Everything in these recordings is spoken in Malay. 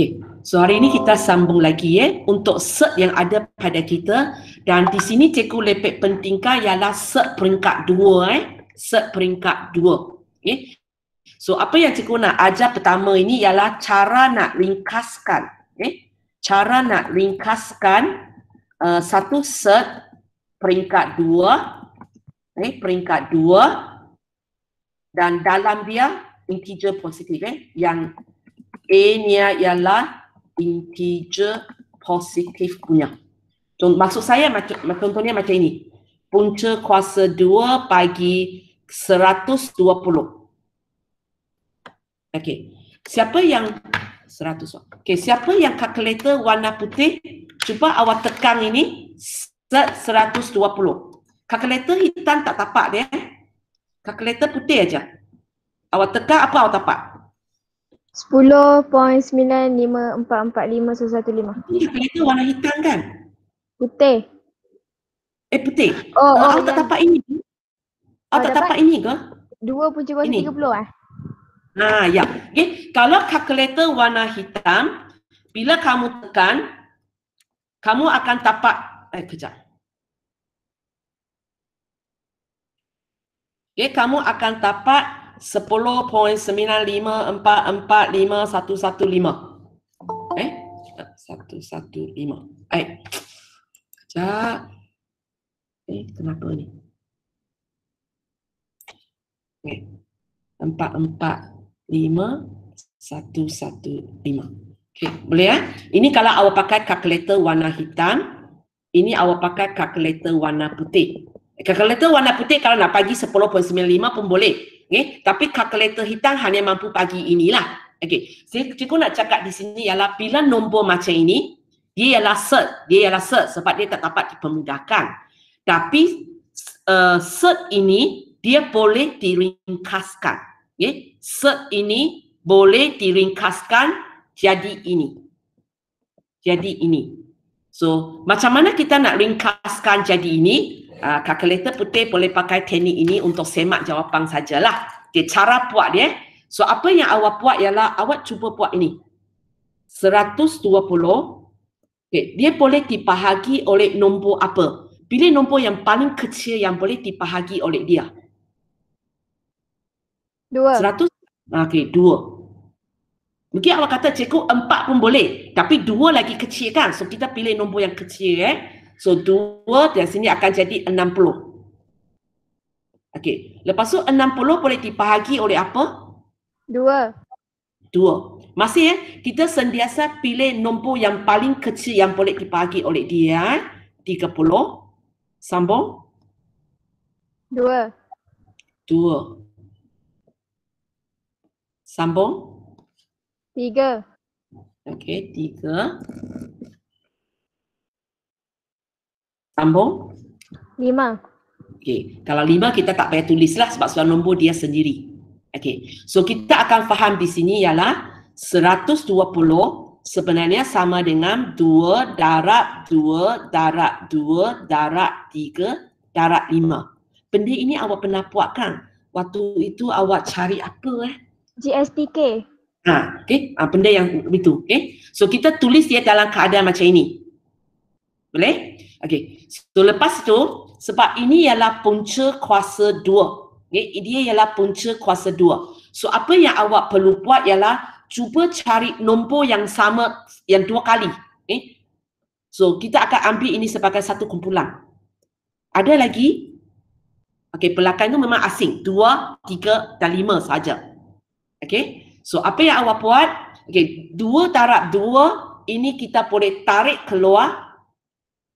Okey, so hari ini kita sambung lagi untuk cert yang ada pada kita, dan di sini cikgu lepek pentingkan ialah cert peringkat 2 cert peringkat 2. Okey. So apa yang cikgu nak ajar pertama ini ialah cara nak ringkaskan, cara nak ringkaskan satu cert peringkat 2, peringkat 2, dan dalam dia integer positif, yang A-nya ialah integer positif punya. Maksud saya contohnya macam ini. Punca kuasa 2 bagi 120. Okey. Siapa yang 100? Okey, siapa yang kalkulator warna putih? Cuba awak tekan ini 120. Kalkulator hitam tak tapak dia. Kalkulator putih aja. Awak tekan apa awak tapak? 10.9544515. Kalkulator warna hitam kan? Putih. Putih. Awak tak tapak ini. Awak tak tapak ini ke? 2.30. Ya. Okay. Kalau kalkulator warna hitam, bila kamu tekan, kamu akan tapak, kejap. Okay, kamu akan tapak 10.9544515. 115. Kejap. Kenapa ni? 445.115. Okay, boleh Ini kalau awak pakai kalkulator warna hitam, ini awak pakai kalkulator warna putih. Kalkulator warna putih kalau nak bagi 10.95 pun boleh. Tapi kalkulator hitam hanya mampu bagi inilah. Okey, cikgu nak cakap di sini ialah bila nombor macam ini, dia ialah cert sebab dia tak dapat dipermudahkan. Tapi cert ini dia boleh diringkaskan. Cert ini boleh diringkaskan jadi ini. So, macam mana kita nak ringkaskan jadi ini? Kalkulator putih boleh pakai teknik ini untuk semak jawapan sajalah. Okay, cara buat dia. So, apa yang awak buat ialah awak cuba buat ini. 120. Okay, dia boleh dibahagi oleh nombor apa? Pilih nombor yang paling kecil yang boleh dibahagi oleh dia. 2. 100? Okey, 2. Mungkin awak kata cikgu 4 pun boleh. Tapi 2 lagi kecil kan? So kita pilih nombor yang kecil So 2 dari sini akan jadi 60. Okey. Lepas tu 60 boleh dibahagi oleh apa? 2. Masih kita sentiasa pilih nombor yang paling kecil yang boleh dibahagi oleh dia. 30. Sambung. 2. Sambung. 3. Okey, 3. Sambung. 5. Okey, kalau 5 kita tak payah tulislah sebab soal nombor dia sendiri. Okey, so kita akan faham di sini ialah 120 sebenarnya sama dengan 2 darab 2 darab 2 darab 3 darab 5. Benda ini awak pernah buat kan? Waktu itu awak cari apa GSTK. Benda yang itu. So kita tulis dia dalam keadaan macam ini. Boleh? Okey. So lepas tu, sebab ini ialah punca kuasa 2. Dia ialah punca kuasa 2. So apa yang awak perlu buat ialah cuba cari nombor yang sama yang 2 kali. So kita akan ambil ini sebagai satu kumpulan. Ada lagi? Okey, belakang itu memang asing. 2, 3 dan 5 saja. Okey. So apa yang awak buat? Okey, 2 darab 2 ini kita boleh tarik keluar.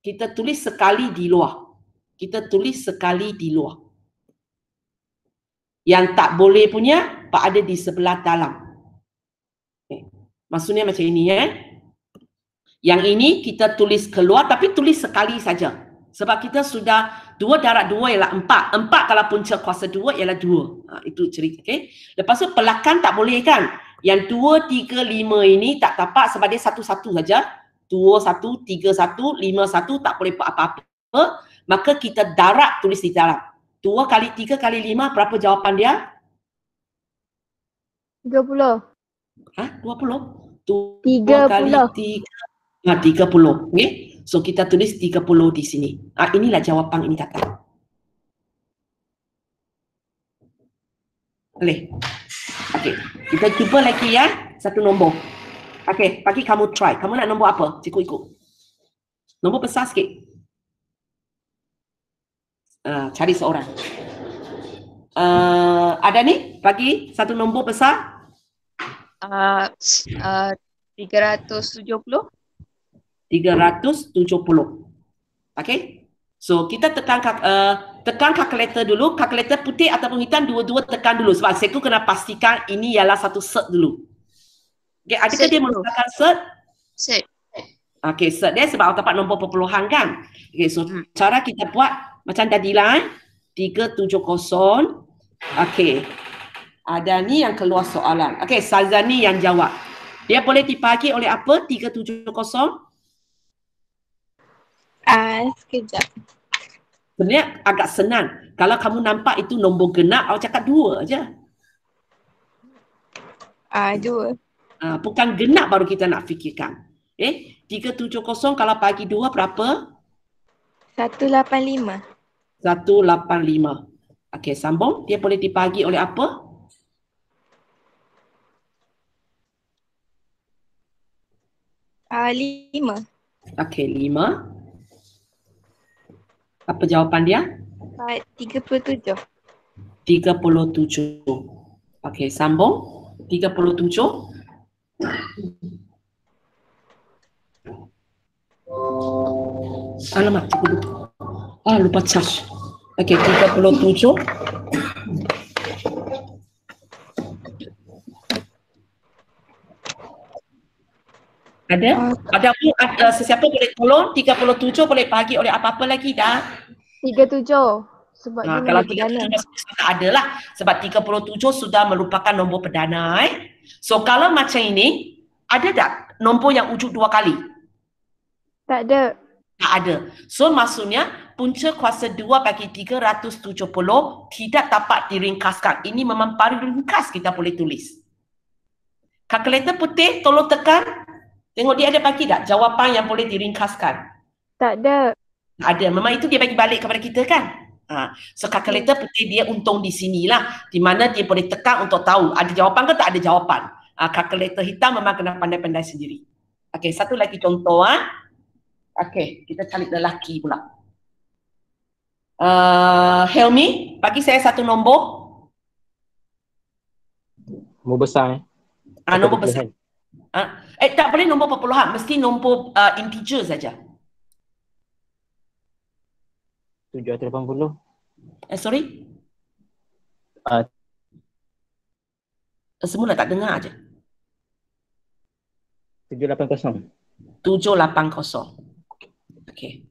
Kita tulis sekali di luar. Yang tak boleh punya ada di sebelah dalam. Okay. Maksudnya macam ini Yang ini kita tulis keluar tapi tulis sekali saja. Sebab kita sudah 2 darab 2 ialah 4. 4 kalau punca kuasa 2 ialah 2. Itu cerita. Okay. Lepas tu pelakang tak boleh kan? Yang 2, 3, 5 ini tak dapat sebab dia satu-satu saja. 2, 1, 3, 1, 5, 1 tak boleh buat apa-apa. Maka kita darab tulis di dalam. 2 kali 3 kali 5 berapa jawapan dia? 20. 20? 2 kali 30. 3. 30. Okay? So kita tulis 30 di sini. Inilah jawapan ini kata. Boleh? Okay. Kita cuba lagi ya. Satu nombor. Okay. Pagi kamu try. Kamu nak nombor apa? Cikgu ikut. Nombor besar sikit. Cari seorang. Ada ni? Bagi satu nombor besar. 370. 370. Okay. So kita tekan kalkulator dulu. Kalkulator putih ataupun hitam dua-dua tekan dulu. Sebab saya kena pastikan ini ialah satu set dulu. Okay. Adakah dia menggunakan set? Set. Okay, set dia sebab dapat nombor perpuluhan kan. Okay, so cara kita buat macam tadilah 370. Okay. Ada ni yang keluar soalan. Okay, Sazani yang jawab. Dia boleh dibagi oleh apa? 370? Sekejap. Sebenarnya agak senang. Kalau kamu nampak itu nombor genap, awak cakap 2 aja. 2. Bukan genap baru kita nak fikirkan. 370 kalau bagi 2 berapa? 185. 185. Okey, sambung. Dia boleh dibagi oleh apa? 5. Okey, 5. Apa jawapan dia? 37. 37. Okey, sambung. 37. Alamak, lupa charge. Okey, 37. Ada sesiapa boleh tolong 37 boleh bagi oleh apa-apa lagi dah? 37. Sebab dia Kalau nombor perdana. 37 ada lah. Sebab 37 sudah merupakan nombor perdana. So kalau macam ini, ada tak nombor yang wujud 2 kali? Tak ada. Tak ada. So maksudnya punca kuasa 2 bagi 370 tidak dapat diringkaskan. Ini memang paling ringkas kita boleh tulis. Kalkulator putih tolong tekan. Tengok dia ada bagi tak jawapan yang boleh diringkaskan? Tak ada. Tak ada. Memang itu dia bagi balik kepada kita kan? So kalkulator putih dia untung di sinilah. Di mana dia boleh tekan untuk tahu ada jawapan ke tak ada jawapan. Kalkulator hitam memang kena pandai-pandai sendiri. Okey, satu lagi contoh. Okey, kita cari lelaki pula. Helmi, bagi saya satu nombor. Nombor besar. Nombor besar. Tak boleh nombor perpuluhan, mesti nombor integer saja. 780. Sorry? Semula tak dengar aja. 780. 780. Okey.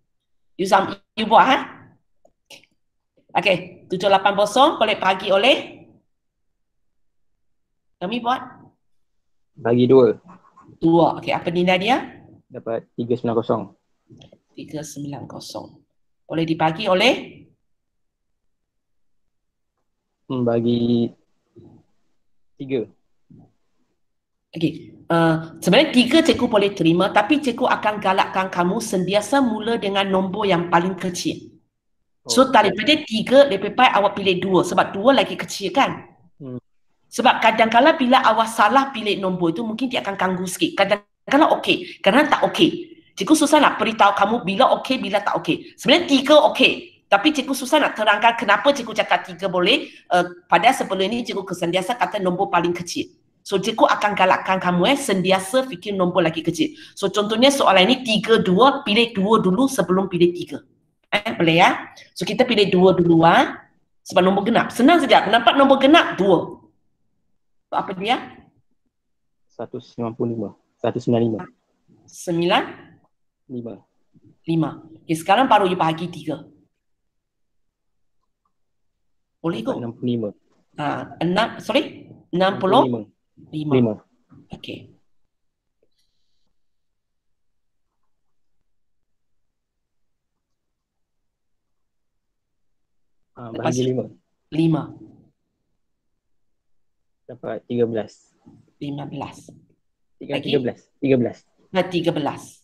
You buat Okey, 780 boleh bagi oleh kami buat? Bagi 2. 2. Okey, apa nilai dia? Dapat 390. 390. Boleh dibagi oleh? Bagi 3. Okey. Sebenarnya 3 cikgu boleh terima, tapi cikgu akan galakkan kamu sentiasa mula dengan nombor yang paling kecil. So daripada 3 lebih baik awak pilih 2 sebab 2 lagi kecil kan? Sebab kadang-kadang bila awak salah pilih nombor itu mungkin dia akan ganggu sikit. Kadang-kadang okey, kadang tak okey. Cikgu susah nak beritahu kamu bila okey, bila tak okey. Sebenarnya 3 okey. Tapi cikgu susah nak terangkan kenapa cikgu cakap 3 boleh. Padahal sebelum ini cikgu sentiasa kata nombor paling kecil. So cikgu akan galakkan kamu sentiasa fikir nombor lagi kecil. So contohnya soalan ini 3, 2, pilih 2 dulu sebelum pilih 3. Boleh ya? So kita pilih 2 dulu sebab nombor genap. Senang saja. Nampak nombor genap 2. Apa dia? 195. 195. 5. Okay, sekarang baru you bahagi 3. Boleh ikut? 65. 65. 5. Okey. Bahagi 5. 5. Dapat 13. 15. Lagi? 13. 13. 13.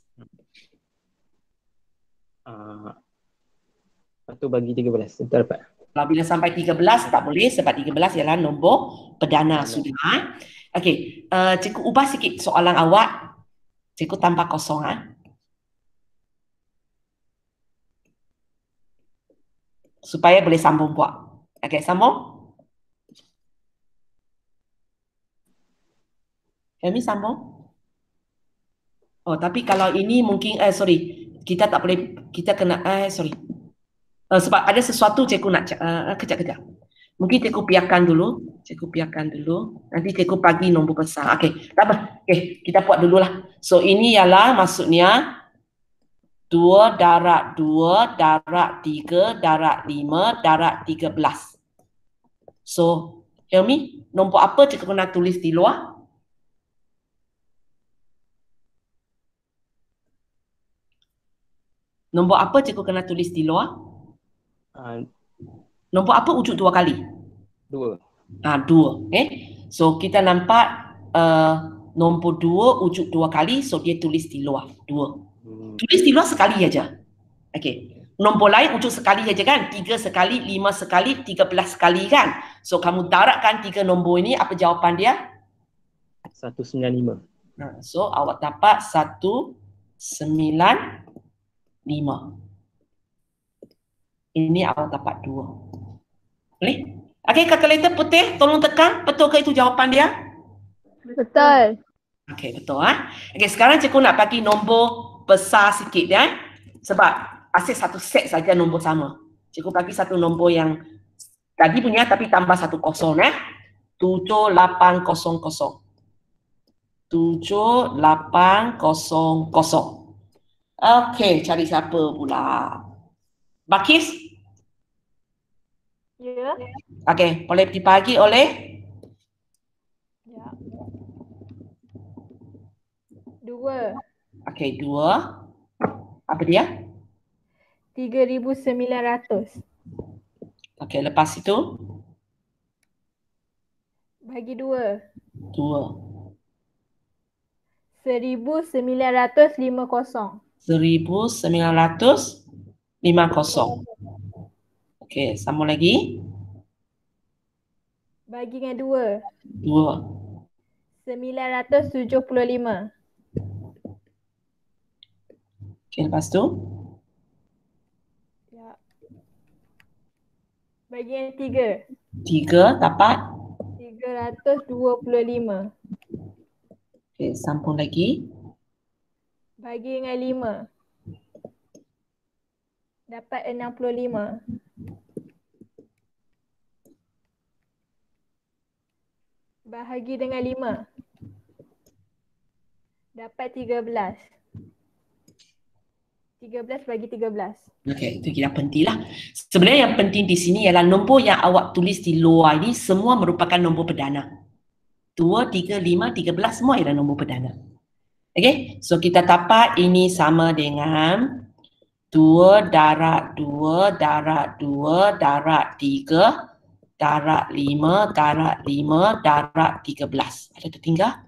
Lepas tu bagi 13. Betul dapat. Kalau bila sampai 13 tak boleh sebab 13 ialah nombor perdana sudah. Okey, cikgu ubah sikit soalan awak. Cikgu tambah kosong supaya boleh sambung buat. Okey, sambung. Helmi sambung. Oh, tapi kalau ini mungkin sorry, kita tak boleh, kita kena sorry. Sebab ada sesuatu cikgu nak kejap. Mungkin cikgu biarkan dulu. Nanti cikgu bagi nombor besar. Okey, tak apa. Okey, kita buat dululah. So ini ialah maksudnya 2 darab 2 darab 3 darab 5 darab 13. So, Helmi, nombor apa cikgu nak tulis di luar? Nombor apa cikgu kena tulis di luar? Nombor apa wujud 2 kali? 2. 2. So kita nampak nombor 2 wujud 2 kali, so dia tulis di luar 2. Tulis di luar sekali aja. Okey. Nombor lain wujud sekali aja kan? 3 sekali, 5 sekali, 13 sekali kan? So kamu darabkan 3 nombor ini, apa jawapan dia? 195. So awak dapat 195. Ini awak dapat 2. Boleh? Okey, kalkulator putih, tolong tekan. Betul ke itu jawapan dia? Betul. Okey, betul Okey, sekarang cikgu nak bagi nombor besar sikit sebab asyik satu set saja nombor sama. Cikgu bagi satu nombor yang tadi punya tapi tambah 1 kosong 7800. 7800. Okey, cari siapa pula? Bakis? Ya. Okey, boleh dibagi oleh? Ya. 2. Okey, 2. Apa dia? 3,900. Okey, lepas itu? Bagi 2. 2. 1,950. 1950. Okey, sambung lagi. Bagi dengan 2. 2. 975. Okey, lepas tu? Ya. Bagi dengan 3. 3 dapat? 325. Okey, sambung lagi. Bagi dengan 5. Dapat 65. Bahagi dengan 5. Dapat 13. 13 bagi 13. Okey, itu kira penting lah. Sebenarnya yang penting di sini ialah nombor yang awak tulis di luar ini semua merupakan nombor perdana. 2, 3, 5, 13 semua ialah nombor perdana. Okey, so kita dapat ini sama dengan 2 darab 2 darab 2 darab 3 darab 5 darab 5 darab 13. Ada tertinggal?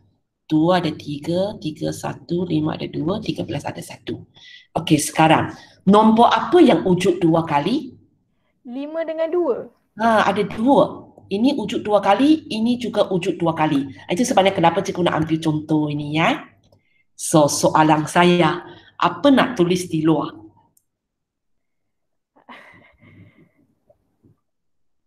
2 ada 3, 3 1, 5 ada 2, 13 ada 1. Okey, sekarang nombor apa yang wujud 2 kali? 5 dengan 2. Ada 2. Ini wujud 2 kali, ini juga wujud 2 kali. Itu sebabnya kenapa cikgu nak ambil contoh ini So, soalan saya, apa nak tulis di luar?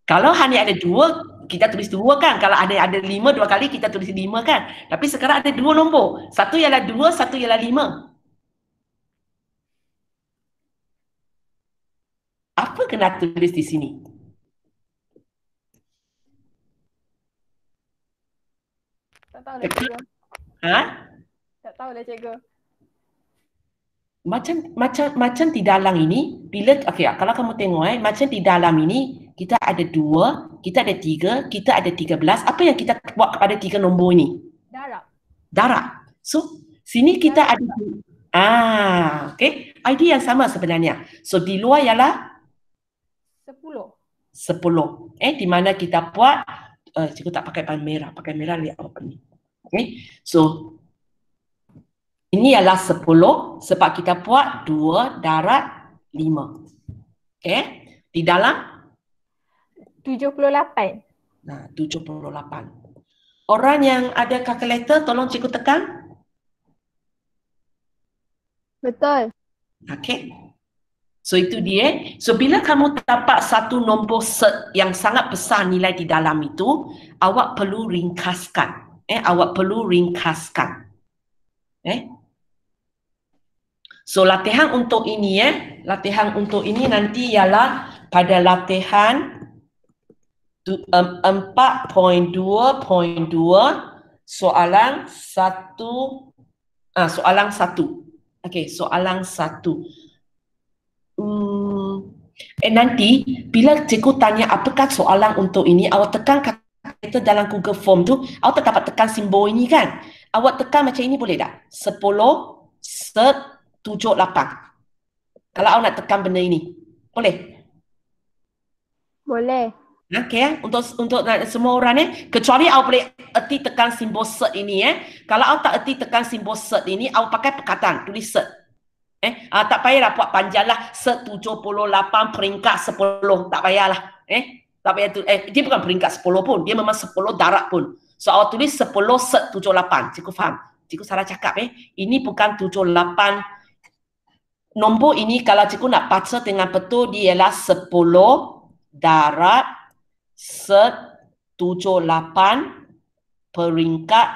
Kalau hanya ada 2, kita tulis 2 kan. Kalau ada 5 2 kali, kita tulis 5 kan. Tapi sekarang ada 2 nombor. Satu ialah 2, satu ialah 5. Apa kena tulis di sini? Tak tahulah cikgu. Tak tahulah cikgu. Macam di dalam ini, bila kalau kamu tengok macam di dalam ini kita ada 2, kita ada 3, kita ada 13. Apa yang kita buat kepada 3 nombor ini? Darab. So, sini kita ada okey. Idea yang sama sebenarnya. So, di luar ialah 10. Di mana kita buat cikgu tak pakai pen merah, pakai merah lihat apa ni. Okey. So, Ini ialah 10 sebab kita buat 2 darab 5. Okey. Di dalam 78. 78. Orang yang ada kalkulator tolong cikgu tekan. Betul. Okey. So itu dia. So bila kamu dapat satu nombor set yang sangat besar nilai di dalam itu, awak perlu ringkaskan. Awak perlu ringkaskan. So latihan untuk ini latihan untuk ini nanti ialah pada latihan 4.2.2 soalan 1. Soalan 1. Okey, soalan 1. Nanti bila cikgu tanya apakah soalan untuk ini, awak tekan kata dalam Google Form tu, awak tak dapat tekan simbol ini kan? Awak tekan macam ini boleh tak? 10 set 7 8. Kalau awak nak tekan benda ini, boleh? Boleh. Okey untuk semua orang kecuali awak boleh erti tekan simbol set ini Kalau awak tak erti tekan simbol set ini, awak pakai perkataan, tulis set. Tak payahlah buat panjang lah, set 78 peringkat 10, tak payahlah. Tak payah tu. Dia bukan peringkat 10 pun, dia memang 10 darab pun. So awak tulis 10 set 78. Cikgu faham. Cikgu salah cakap Ini bukan 78. Nombor ini kalau cikgu nak baca dengan betul, dia ialah 10 darab set 78 peringkat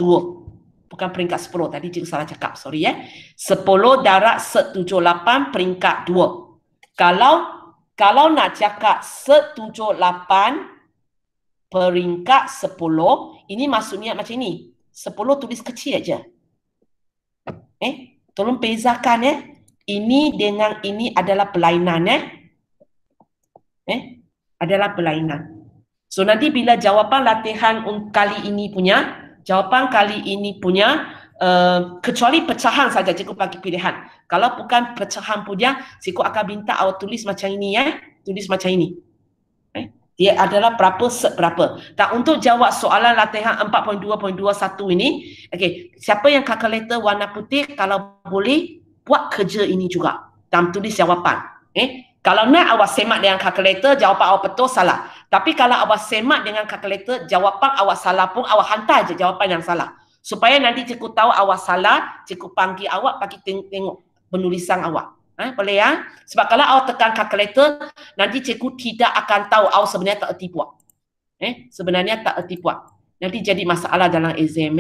2. Bukan peringkat 10. Tadi cikgu salah cakap. Sorry 10 darab set 78 peringkat 2. Kalau nak cakap set 78 peringkat 10, ini maksudnya macam ini. 10 tulis kecil aja. Tolong bezakan Ini dengan ini adalah berlainan adalah berlainan. So nanti bila jawapan latihan kali ini punya, kecuali pecahan saja cikgu bagi pilihan. Kalau bukan pecahan punya, cikgu akan minta awak tulis macam ini tulis macam ini. Dia adalah berapa set berapa. Dan untuk jawab soalan latihan 4.2.21 ini, siapa yang kalkulator warna putih, kalau boleh buat kerja ini juga dan tulis jawapan. Kalau nak awak semak dengan kalkulator, jawapan awak betul salah. Tapi kalau awak semak dengan kalkulator, jawapan awak salah pun, awak hantar je jawapan yang salah. Supaya nanti cikgu tahu awak salah, cikgu panggil awak bagi tengok penulisan awak. Boleh Sebab kalau awak tekan kalkulator, nanti cikgu tidak akan tahu awak sebenarnya tak erti buat. Sebenarnya tak erti buat. Nanti jadi masalah dalam exam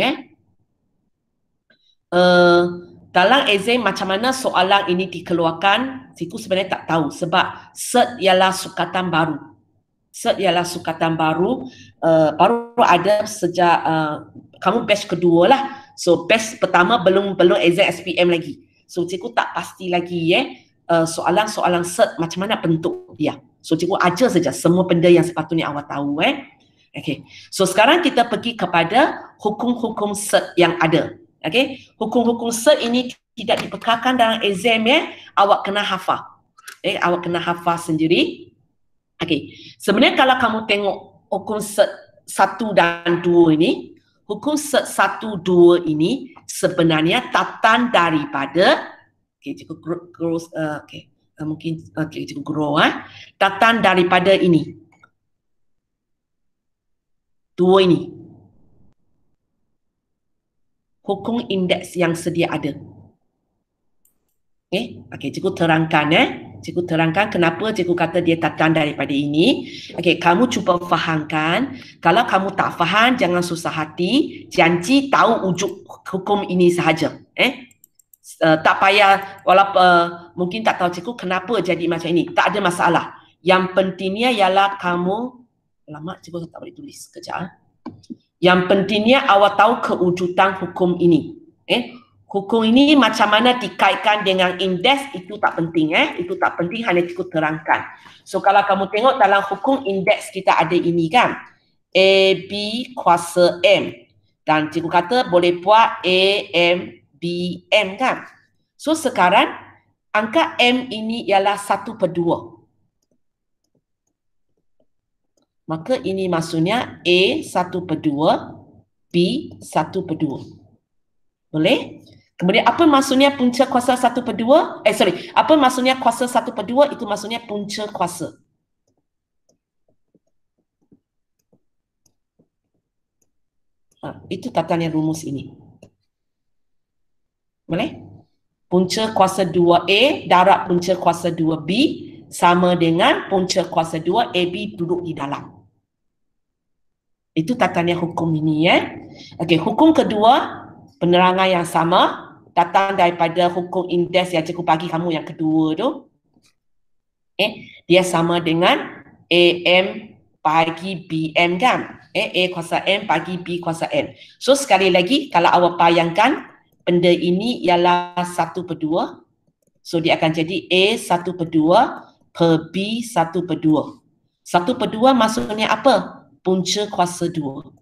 dalam exam macam mana soalan ini dikeluarkan, cikgu sebenarnya tak tahu sebab set ialah sukatan baru. Set ialah sukatan baru, baru ada sejak kamu batch kedua lah. So batch pertama belum exam SPM lagi. So cikgu tak pasti lagi soalan-soalan set macam mana bentuk dia. So cikgu ajar saja semua benda yang sepatutnya awak tahu So sekarang kita pergi kepada hukum-hukum set yang ada. Hukum-hukum set ini tidak dipekarkan dalam exam awak kena hafal. Awak kena hafal sendiri. Sebenarnya kalau kamu tengok hukum set 1 dan 2 ini, hukum set 1, 2 ini sebenarnya tatan daripada cikgu grow mungkin cikgu grow tatan daripada ini. 2 ini. Hukum indeks yang sedia ada. Cikgu terangkan Cikgu terangkan kenapa cikgu kata dia tatan daripada ini. Kamu cuba fahamkan. Kalau kamu tak faham, jangan susah hati. Janji tahu wujud hukum ini sahaja. Tak payah, walaupun mungkin tak tahu cikgu kenapa jadi macam ini. Tak ada masalah. Yang pentingnya ialah kamu, lama cikgu tak boleh tulis sekejap. Yang pentingnya awak tahu kewujudan hukum ini. Hukum ini macam mana dikaitkan dengan indeks itu tak penting. Itu tak penting, hanya cikgu terangkan. So kalau kamu tengok dalam hukum indeks kita ada ini kan. A, B kuasa M. Dan cikgu kata boleh buat A, M, B, M kan. So sekarang angka M ini ialah 1/2. Maka ini maksudnya A 1/2, B 1/2. Boleh? Kemudian apa maksudnya punca kuasa 1/2? Apa maksudnya kuasa 1/2? Itu maksudnya punca kuasa. Itu tatanan rumus ini. Boleh? Punca kuasa 2A darab punca kuasa 2B sama dengan punca kuasa 2 AB duduk di dalam. Itu tatanan hukum ini ya. Okey, hukum kedua penerangan yang sama datang daripada hukum indeks yang cikgu bagi kamu yang kedua tu. Dia sama dengan AM bagi BM kan? A kuasa M bagi B kuasa M. So sekali lagi kalau awak bayangkan benda ini ialah 1/2. So dia akan jadi A 1/2 per B 1/2. 1/2 maksudnya apa? Punca kuasa 2.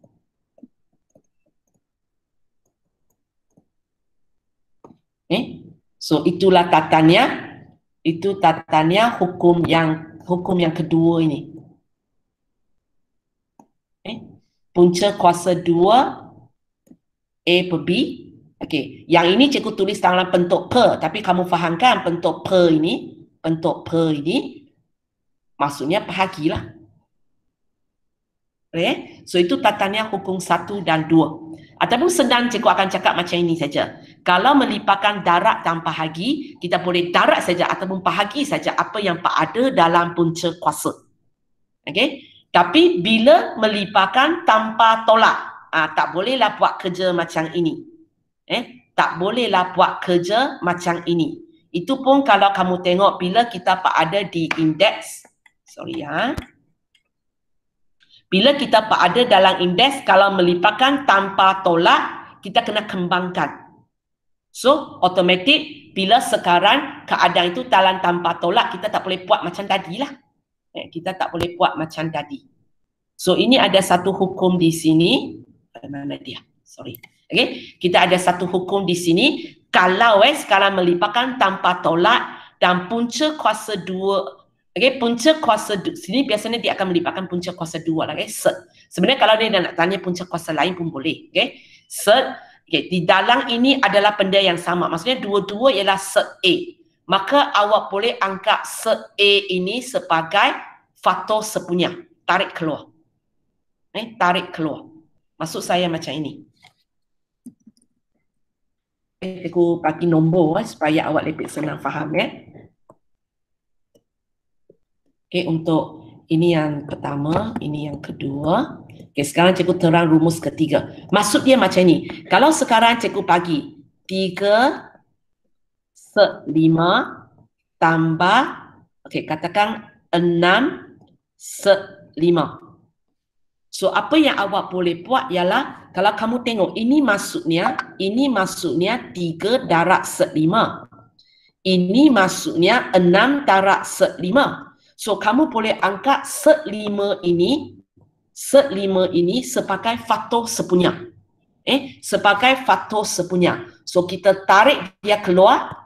So itulah tatannya. Itu tatannya hukum yang kedua ini. Punca kuasa 2 A per B. Okey, yang ini cikgu tulis dalam bentuk per, tapi kamu fahamkan bentuk per ini maksudnya bahagilah. Okay? So itu tatannya hukum 1 dan 2. Ataupun sedang cikgu akan cakap macam ini saja. Kalau melipatkan darab dan bahagi, kita boleh darab saja ataupun bahagi saja apa yang ada dalam punca kuasa. Okey? Tapi bila melipatkan tanpa tolak, tak bolehlah buat kerja macam ini. Tak bolehlah buat kerja macam ini. Itu pun kalau kamu tengok bila kita ada di indeks. Bila kita ada dalam indeks, kalau melipatkan tanpa tolak, kita kena kembangkan. So, automatik bila sekarang keadaan itu dalam tanpa tolak, kita tak boleh buat macam tadi lah. Kita tak boleh buat macam tadi. So, ini ada satu hukum di sini. Mana dia? Okay. Kita ada satu hukum di sini. Kalau sekarang melipatkan tanpa tolak dan punca kuasa 2. Okay, punca kuasa sini biasanya dia akan melipatkan punca kuasa 2 lah. Okay. Sebenarnya kalau dia nak tanya punca kuasa lain pun boleh. Okay. Okay. Di dalam ini adalah benda yang sama. Maksudnya dua-dua ialah set A. Maka awak boleh angkat set A ini sebagai faktor sepunya. Tarik keluar. Tarik keluar. Maksud saya macam ini. Aku bagi nombor supaya awak lebih senang faham ya. Okay, untuk ini yang pertama, ini yang kedua. Okay, sekarang cikgu terang rumus ketiga. Maksud dia macam ni. Kalau sekarang cikgu bagi 3/5 tambah, okay, katakan 6/5. So apa yang awak boleh buat ialah kalau kamu tengok ini maksudnya 3 darab 5. Ini maksudnya 6 darab 5. So kamu boleh angkat 5 ini sebagai faktor sepunya. Sebagai faktor sepunya. So kita tarik dia keluar.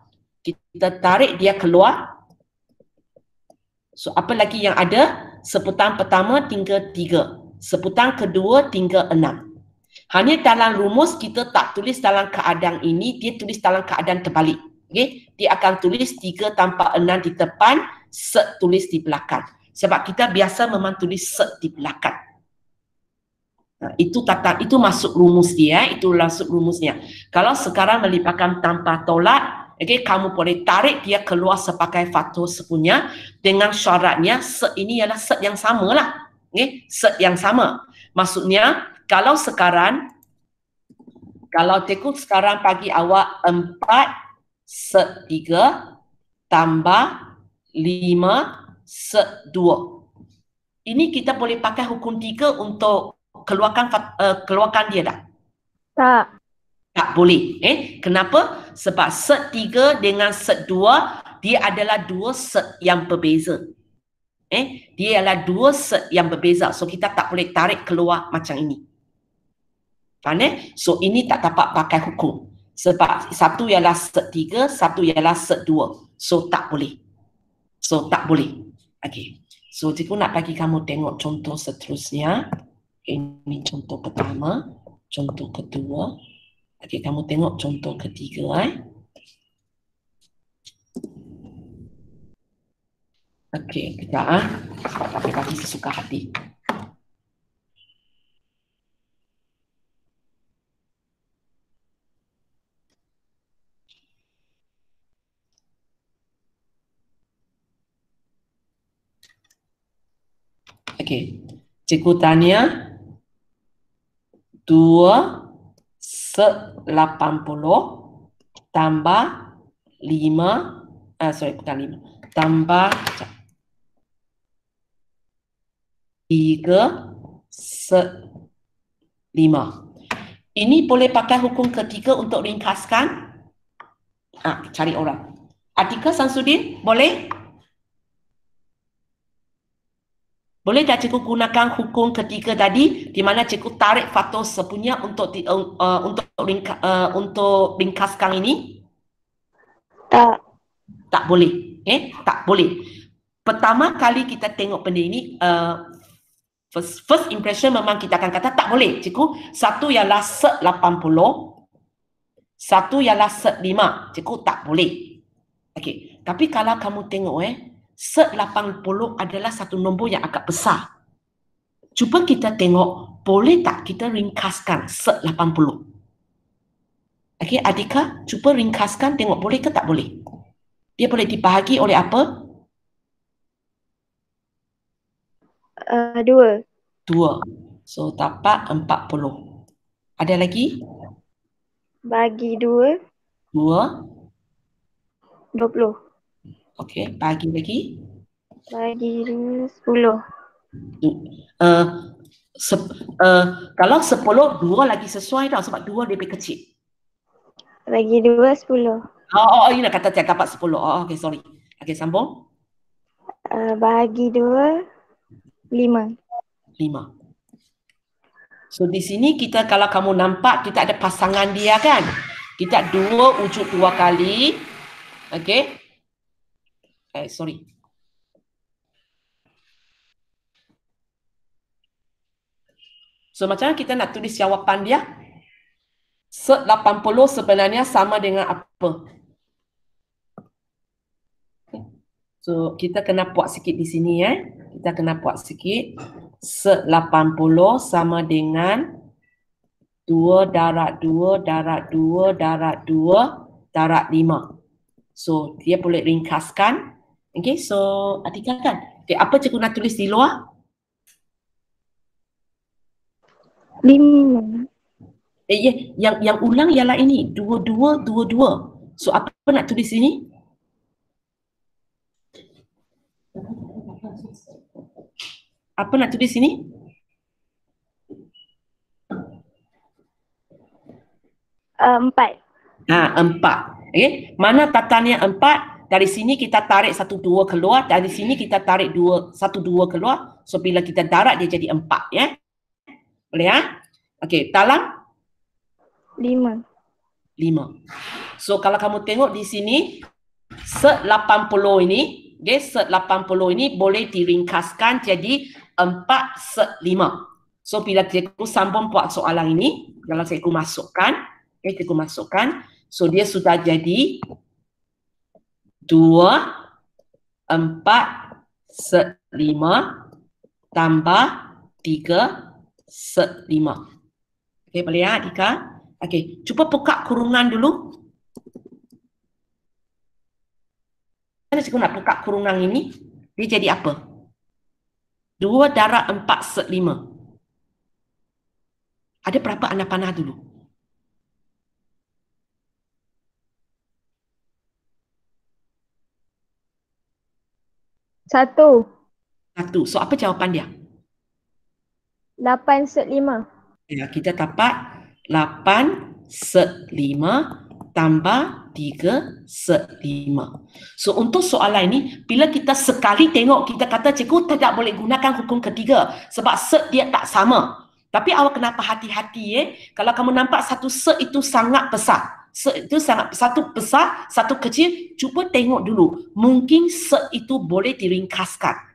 So apa lagi yang ada? Seputang pertama tinggal 3. Seputang kedua tinggal 6. Hanya dalam rumus kita tak tulis dalam keadaan ini, dia tulis dalam keadaan terbalik. Okay? Dia akan tulis 3 tanpa 6 di depan, set tulis di belakang. Sebab kita biasa memang tulis set di belakang. Itu masuk rumus dia, itu masuk rumusnya. Kalau sekarang melipatkan tanpa tolak, okay, kamu boleh tarik dia keluar sebagai faktor sepunya dengan syaratnya set ini ialah set yang sama lah. Okay, set yang sama. Maksudnya kalau cikgu sekarang bagi awak 4/3 tambah 5/2. Ini kita boleh pakai hukum 3 untuk keluarkan dia tak? Tak. Tak boleh. Kenapa? Sebab set 3 dengan set 2 dia adalah dua set yang berbeza. Dia adalah dua set yang berbeza. So kita tak boleh tarik keluar macam ini. Faham? So ini tak dapat pakai hukum. Sebab satu ialah set 3, satu ialah set 2. So tak boleh. Okay. So cikgu nak bagi kamu tengok contoh seterusnya. Ini contoh pertama, contoh kedua. Okey, kamu tengok contoh ketiga. Okey, kita bagi sesuka hati. Okey, cikgu tanya 2 se 80 tambah 5, bukan 5, tambah 3 se 5. Ini boleh pakai hukum ketiga untuk ringkaskan? Cari orang. Atika Samsudin, boleh? Boleh tak cikgu gunakan hukum ketiga tadi di mana cikgu tarik faktor sepunya untuk ringkaskan ini? Tak. Tak boleh. Tak boleh. Pertama kali kita tengok benda ini, first impression memang kita akan kata tak boleh. Cikgu, satu ialah set 80, satu ialah set 5. Cikgu tak boleh. Okey, tapi kalau kamu tengok set 80 adalah satu nombor yang agak besar. Cuba kita tengok, boleh tak kita ringkaskan set 80? Okey, Adika, cuba ringkaskan, tengok boleh ke tak boleh? Dia boleh dibahagi oleh apa? 2. 2. So, dapat 40. Ada lagi? Bagi 2. 2. 20. Okey, bagi lagi. Bagi 2. 10. Kalau 10, 2 lagi sesuai tau sebab 2 lebih kecil. Bagi 2. 10. Ini nak kata saya dapat 10. Okey, sorry. Okey, sambung. Bagi 2. 5. 5. So di sini kita, kalau kamu nampak, kita ada pasangan dia kan. Kita 2 wujud 2 kali. Okey. Sorry. So macam mana kita nak tulis jawapan dia? Set 80 sebenarnya sama dengan apa? So kita kena buat sikit di sini Kita kena buat sikit. Set 80 sama dengan 2 darab 2 darab 2 darab 2 darab 5. So dia boleh ringkaskan. Okay, so Atika kan? Okay, apa cikgu nak tulis di luar? 5. Yang ulang ialah ini. 2, 2, 2, 2. So apa nak tulis ini? Apa nak tulis ini? 4. 4. Okay. Mana tatanya 4? Dari sini kita tarik 1, 2 keluar. Dari sini kita tarik 1, 2 keluar. So bila kita darat dia jadi 4 ya. Boleh Okey, talang? 5. 5. So kalau kamu tengok di sini set 80 ini, set 80 ini boleh diringkaskan jadi 4 set 5. So bila cikgu sambung buat soalan ini, kalau cikgu masukkan, cikgu masukkan, so dia sudah jadi 2 4 set 5 tambah 3 set 5. Okey, boleh Adika? Okey, cuba buka kurungan dulu. Mana cikgu nak buka kurungan ini? Dia jadi apa? 2 darab 4 set 5. Ada berapa anda panah dulu? 1. 1. So apa jawapan dia? 8 set 5. Ya, kita dapat 8 set 5 tambah 3 set 5. So untuk soalan ini, bila kita sekali tengok, kita kata cikgu tidak boleh gunakan hukum ketiga sebab set dia tak sama. Tapi awak kenapa hati-hati kalau kamu nampak satu set itu sangat besar. Set itu sangat satu besar, satu kecil, cuba tengok dulu. Mungkin set itu boleh diringkaskan.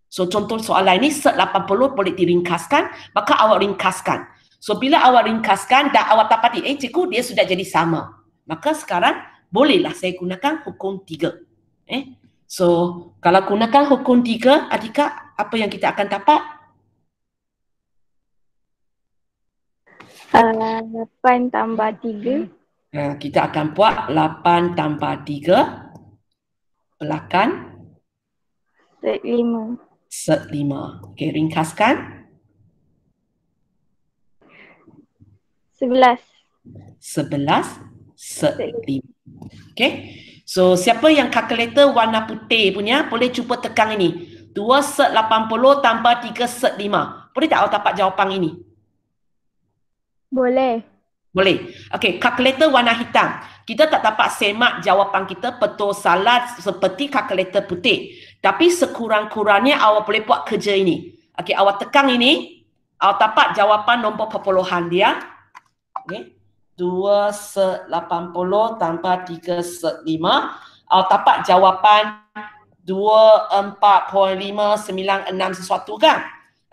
So contoh soalan ini set 80 boleh diringkaskan, maka awak ringkaskan. So bila awak ringkaskan dan awak dapati, cikgu dia sudah jadi sama. Maka sekarang bolehlah saya gunakan hukum 3. So kalau gunakan hukum 3, Atika, apa yang kita akan dapat? 8 tambah 3. Kita akan buat 8 tambah 3 belakang Set 5. set 5. Okey, ringkaskan. 11. 11 set 5. Okey. So siapa yang kalkulator warna putih punya, boleh cuba tekan ini. 2 set 80 tambah 3 set 5. Boleh tak awak dapat jawapan ini? Boleh. Boleh. Okey, kalkulator warna hitam. Kita tak dapat semak jawapan kita betul salah seperti kalkulator putih. Tapi sekurang-kurangnya awak boleh buat kerja ini. Okey, awak tekan ini, awak dapat jawapan nombor perpuluhan dia. Okey. 2 set 80 tambah 3 set 5. Awak dapat jawapan 24.596 sesuatu kan?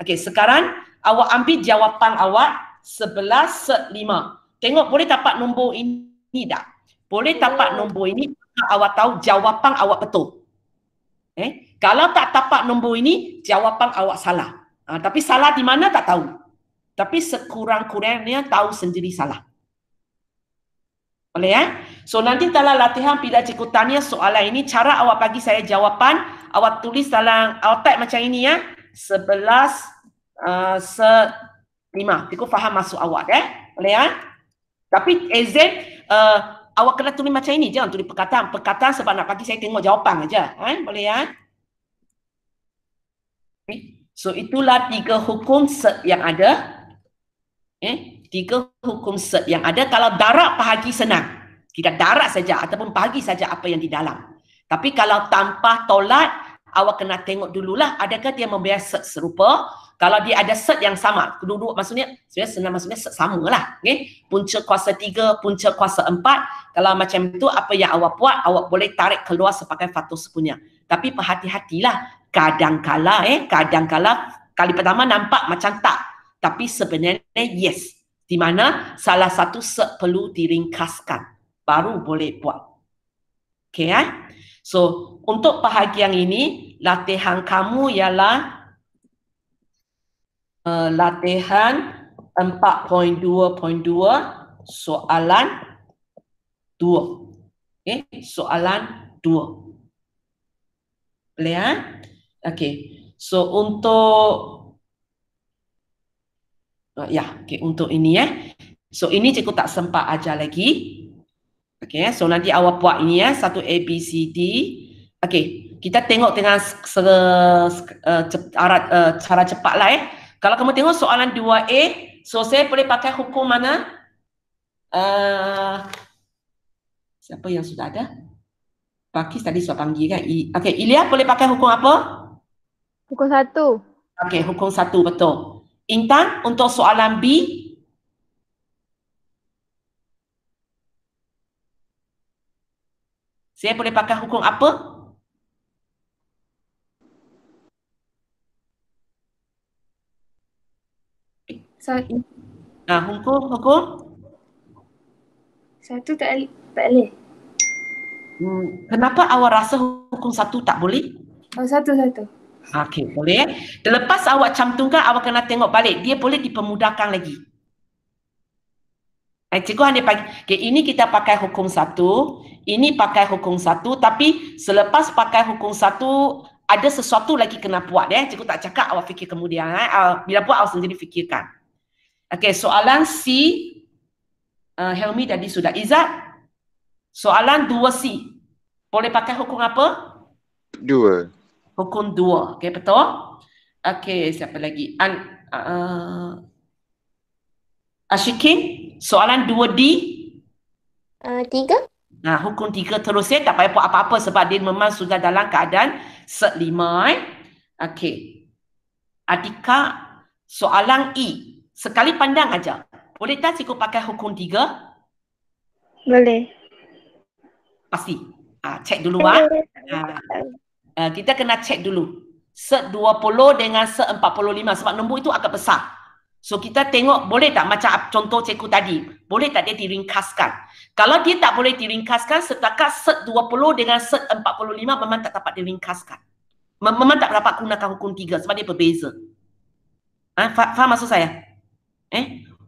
Okey, sekarang awak ambil jawapan awak 11 set 5. Tengok boleh dapat nombor ini tak? Boleh dapat nombor ini, awak tahu jawapan awak betul. Kalau tak dapat nombor ini, jawapan awak salah. Tapi salah di mana tak tahu. Tapi sekurang-kurangnya tahu sendiri salah. Boleh So nanti dalam latihan bila cikgu tanya soalan ini, cara awak bagi saya jawapan, awak tulis dalam, awak type macam ini 11 set 5. Cikgu faham maksud awak Boleh Tapi exam awak kena tulis macam ini, jangan tulis perkataan. Perkataan sebab nak bagi saya tengok jawapan aja. Boleh So itulah 3 hukum set yang ada. 3 hukum set yang ada. Kalau darat bahagi senang. Kita darat saja ataupun bahagi saja apa yang di dalam. Tapi kalau tanpa tolak, awak kena tengok dululah adakah dia membayar set serupa. Kalau dia ada set yang sama, duduk maksudnya senang, maksudnya set sama lah. Punca kuasa 3, punca kuasa 4. Kalau macam itu, apa yang awak buat, awak boleh tarik keluar sebagai faktor sepunya. Tapi berhati-hatilah, kadang-kala kali pertama nampak macam tak. Tapi sebenarnya yes. Di mana salah satu set perlu diringkaskan. Baru boleh buat. Okay So, untuk bahagian ini, latihan kamu ialah latihan 4.2.2 soalan 2. Soalan 2. Boleh So untuk untuk ini So ini cikgu tak sempat ajar lagi. So nanti awak buat ini satu A, B, C, D. Kita tengok dengan cara cepat lah Kalau kamu tengok soalan 2A, so saya boleh pakai hukum mana? Siapa yang sudah ada? Pakis tadi sudah panggil kan? Ilya boleh pakai hukum apa? Hukum 1. Hukum 1 betul. Intan untuk soalan B. Saya boleh pakai hukum apa? Hukum? 1 tak boleh. Kenapa awak rasa hukum 1 tak boleh? Satu. Boleh Lepas awak cantumkan, awak kena tengok balik. Dia boleh dipermudahkan lagi. Cikgu hanya ini kita pakai hukum 1. Ini pakai hukum 1. Tapi selepas pakai hukum 1, ada sesuatu lagi kena buat. Cikgu tak cakap, awak fikir kemudian. Bila buat, awak sendiri fikirkan. Soalan C. Helmi tadi sudah. Izzat, soalan 2C. Boleh pakai hukum apa? 2. Hukum 2. Betul? Siapa lagi? Ashikin, soalan 2D. 3. Hukum 3 terus tak payah buat apa-apa sebab dia memang sudah dalam keadaan set 5. Atika, soalan E. Sekali pandang aja. Boleh tak cikgu pakai hukum 3? Boleh. Pasti. Cek dulu kita kena cek dulu. Set 20 dengan set 45 sebab nombor itu agak besar. So kita tengok boleh tak macam contoh cikgu tadi, boleh tak dia diringkaskan? Kalau dia tak boleh diringkaskan, setakat set 20 dengan set 45 memang tak dapat diringkaskan. Memang tak dapat gunakan hukum 3 sebab dia berbeza. Faham maksud saya?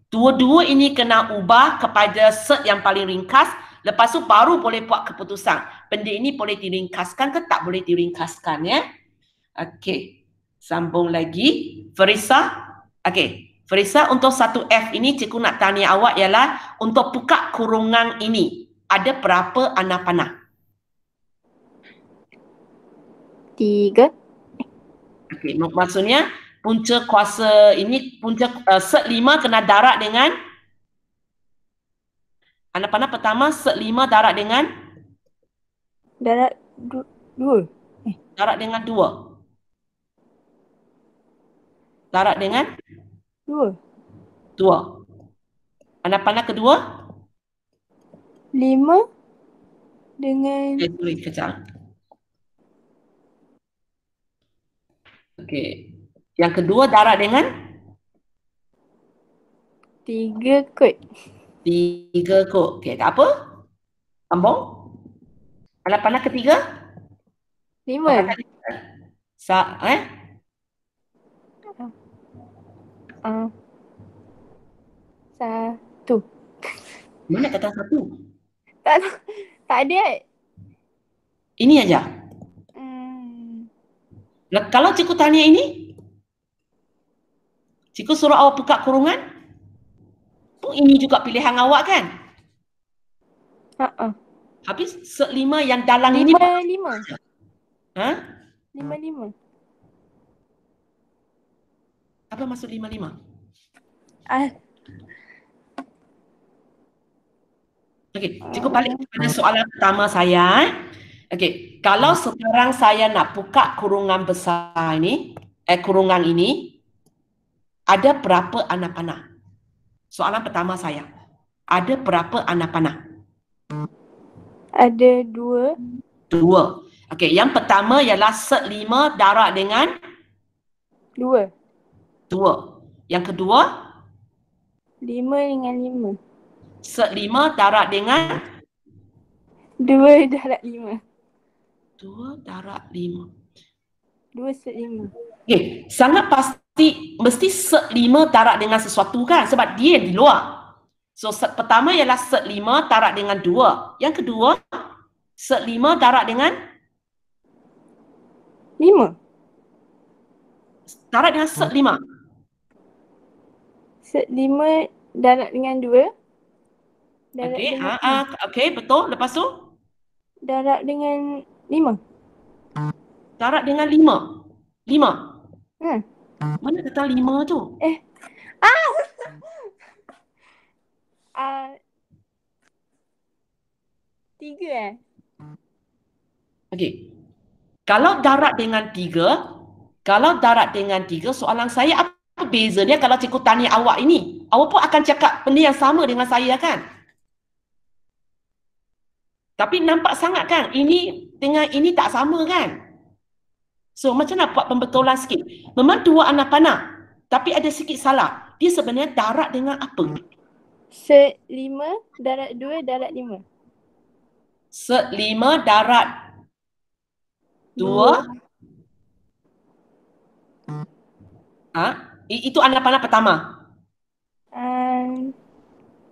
Dua-dua ini kena ubah kepada set yang paling ringkas, lepas tu baru boleh buat keputusan. Benda ini boleh diringkaskan ke tak boleh diringkaskan, ya? Okey. Sambung lagi. Farisa. Okey. Farisa, untuk 1F ini cikgu nak tanya awak ialah untuk buka kurungan ini ada berapa anak panah? 3. Okey, maksudnya punca kuasa ini, punca set 5 kena darat dengan anak panah pertama, set 5 darat dengan Darat 2. darat dengan 2. Darat dengan 2. 2. Anak panah kedua? 5 dengan Sorry, kejap. Okey. Yang kedua darat dengan 3 kot. 3 kot. Okey, tak apa. Sambung. Anak panah ketiga? 5. Satu. Mana kata satu? Tak ada. Ini aja. Kalau cikgu tanya ini, cikgu suruh awak buka kurungan, pun ini juga pilihan awak kan? Habis set 5 yang dalam ini. 5. Ha? 5. Apa maksud 5? Okey, cikgu balik kepada soalan pertama saya. Okey, kalau sekarang saya nak buka kurungan besar ini, kurungan ini, ada berapa anak panah? Soalan pertama saya. Ada berapa anak panah? Ada 2. 2. Okey, yang pertama ialah set 5 darat dengan 2. 2. Yang kedua, 5 dengan 5. set 5 darat dengan 2 darat 5. 2 darat 5. 2 set 5. Okey, sangat pasti mesti set 5 darat dengan sesuatu kan, sebab dia di luar. So set pertama ialah set 5 darat dengan 2. Yang kedua, set 5 darat dengan 5. darat dengan set 5. Set 5 darat dengan 2. Darat Okey, dengan okey, betul. Lepas tu darat dengan 5. darat dengan 5. 5. Hmm. Mana kata 5 tu? 3 Okey. Kalau darat dengan 3, soalan saya apa bezanya kalau cikgu tanya awak ini? Awak pun akan cakap benda yang sama dengan saya kan? Tapi nampak sangat kan? Ini dengan ini tak sama kan? So macam nak buat pembetulan sikit? Memang 2 anak panah. Tapi ada sikit salah. Dia sebenarnya darat dengan apa? Set 5 darat 2 darat 5. Set 5 darat 2. Itu anak panah pertama.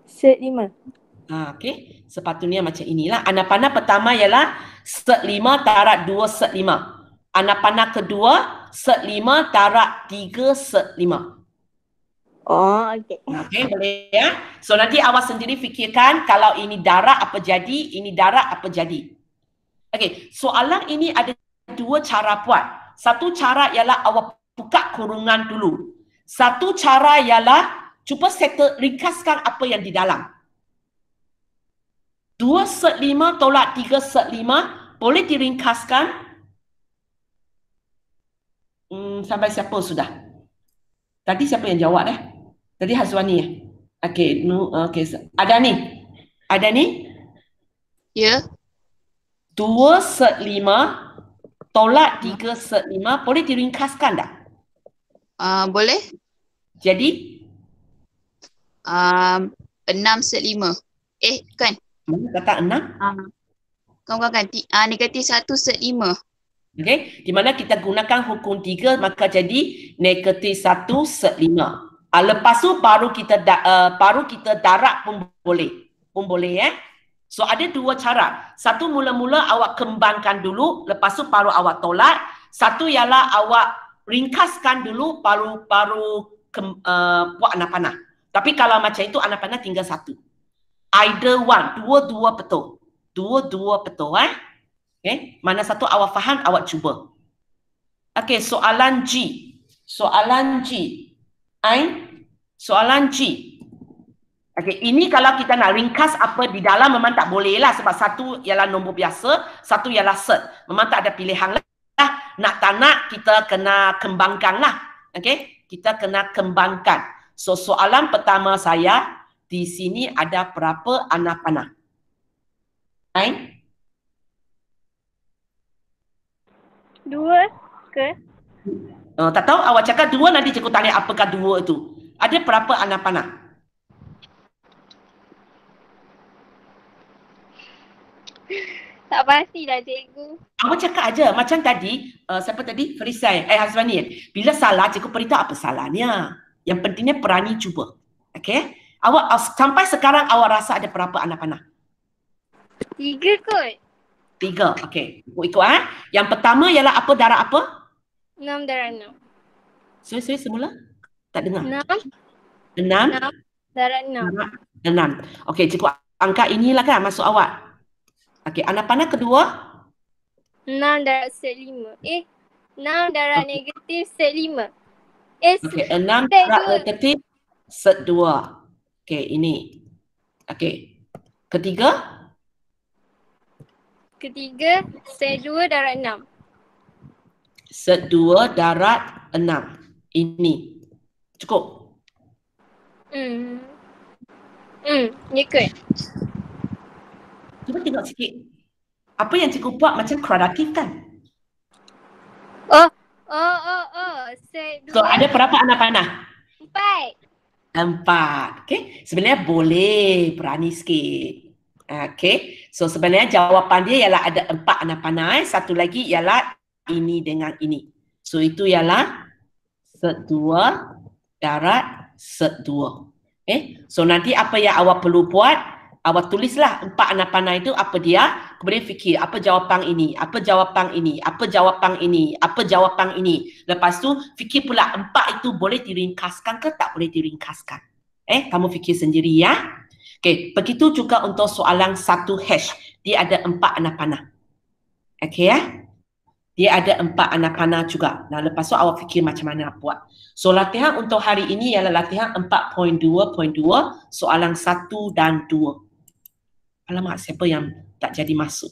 Set 5. Okey. Sepatutnya macam inilah. Anak panah pertama ialah set 5 darat 2 set 5. Anak panah kedua set 5 darat 3 set 5. Oh, okey. Okey, boleh ya? So nanti awak sendiri fikirkan kalau ini darat apa jadi, ini darat apa jadi. Okey, soalan ini ada 2 cara buat. Satu cara ialah awak buka kurungan dulu. Satu cara ialah cuba settle, ringkaskan apa yang di dalam. 2 set 5 tolak 3 set 5 boleh diringkaskan. Sampai siapa sudah? Tadi siapa yang jawab Tadi Hazwani ya? Okey, ada ni? Ya. 2 set 5 tolak 3 set 5 boleh diringkaskan tak? Boleh. Jadi 6/5. Kan? Mana kata 6? Kau kan negatif 1/5. Okey, di mana kita gunakan hukum 3 maka jadi negatif 1/5. Lepas tu baru kita darab pun boleh. Pun boleh So ada dua cara. Satu mula-mula awak kembangkan dulu, lepas tu baru awak tolak. Satu ialah awak ringkaskan dulu baru buat anak panah. Tapi kalau macam itu anak panah tinggal satu. Either one, dua-dua betul. Dua-dua betul Okay. Mana satu awak faham, awak cuba. Okay, soalan G. Soalan G. Soalan G. Okay, ini kalau kita nak ringkas apa di dalam memang tak boleh lah sebab satu ialah nombor biasa, satu ialah set. Memang tak ada pilihan lah. Nak tak nak kita kena kembangkan lah. Okay, kita kena kembangkan. So soalan pertama saya, di sini ada berapa anak panah? Dua ke? Tak tahu awak cakap dua, nanti cikgu tanya apakah dua itu. Ada berapa anak panah? Tak pastilah cikgu. Awak cakap aja macam tadi, siapa tadi? Ferisai, Hazwani. Bila salah, cikgu beritahu apa salahnya. Yang pentingnya berani cuba. Okay? Awak sampai sekarang awak rasa ada berapa anak panah? 3 kot. 3. Okay. Ikut Yang pertama ialah apa darab apa? 6 darab 6. Sorry semula? Tak dengar. 6 6 darab 6. 6. Okay, cikgu angkat inilah kan masuk awak. Okay, anak panah kedua? 6 darab set 5. 6 darab negatif set 5. Okay, 6 darab negatif set 2. Okay, ini. Okay. Ketiga? Ketiga, set 2 darab 6. Set 2 darab 6. Ini. Cukup? Ya kot. Cuba tengok sikit. Apa yang cikgu buat macam kreatif kan? Oh. Set 2. So, ada berapa anak panah? 4. 4. Okay. Sebenarnya boleh berani sikit. Okay. So, sebenarnya jawapan dia ialah ada 4 anak panah. Satu lagi ialah ini dengan ini. So, itu ialah set 2 darab set 2. Okay. So, nanti apa yang awak perlu buat? Awak tulislah 4 anak panah itu apa dia, kemudian fikir apa jawapan ini, apa jawapan ini, apa jawapan ini, apa jawapan ini. Lepas tu fikir pula 4 itu boleh diringkaskan ke tak boleh diringkaskan. Kamu fikir sendiri ya. Okey, begitu juga untuk soalan 1H. Dia ada 4 anak panah. Okey ya. Dia ada 4 anak panah juga. Nah, lepas tu awak fikir macam mana nak buat. So, latihan untuk hari ini ialah latihan 4.2.2, soalan 1 dan 2. Alamak, siapa yang tak jadi masuk?